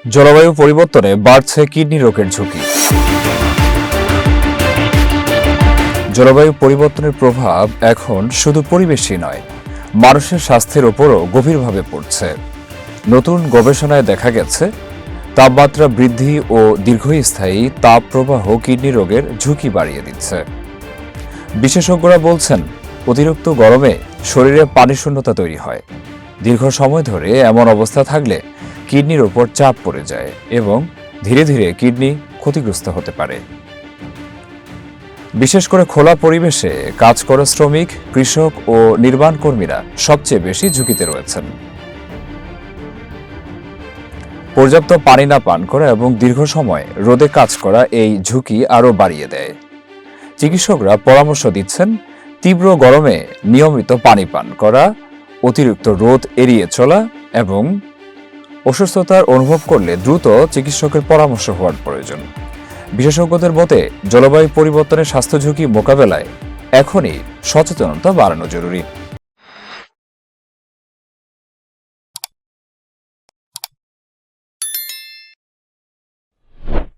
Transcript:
জলবায়ু পরিবর্তনে বাড়ছে কিডনি রোগের ঝুঁকি। জলবায়ু পরিবর্তনের প্রভাব এখন শুধু পরিবেশই নয়, মানুষের স্বাস্থ্যের ওপরও গভীরভাবে পড়ছে। নতুন গবেষণায় দেখা গেছে, তাপমাত্রা বৃদ্ধি ও দীর্ঘস্থায়ী তাপপ্রবাহ কিডনি রোগের ঝুঁকি বাড়িয়ে দিচ্ছে। বিশেষজ্ঞরা বলছেন, অতিরিক্ত গরমে শরীরে পানিশূন্যতা তৈরি হয়। দীর্ঘ সময় ধরে এমন অবস্থা থাকলে কিডনির ওপর চাপ পড়ে যায় এবং ধীরে ধীরে কিডনি ক্ষতিগ্রস্ত হতে পারে। বিশেষ করে খোলা পরিবেশে কাজ করা শ্রমিক, কৃষক ও নির্মাণ কর্মীরা সবচেয়ে বেশি ঝুঁকিতে রয়েছেন। পর্যাপ্ত পানি না পান করা এবং দীর্ঘ সময় রোদে কাজ করা এই ঝুঁকি আরও বাড়িয়ে দেয়। চিকিৎসকরা পরামর্শ দিচ্ছেন, তীব্র গরমে নিয়মিত পানি পান করা, অতিরিক্ত রোদ এড়িয়ে চলা এবং অসুস্থতার অনুভব করলে দ্রুত চিকিৎসকের পরামর্শ হওয়ার প্রয়োজন। বিশেষজ্ঞদের মতে, জলবায়ু পরিবর্তনের স্বাস্থ্য ঝুঁকি মোকাবেলায় এখনই সচেতনতা বাড়ানো জরুরি।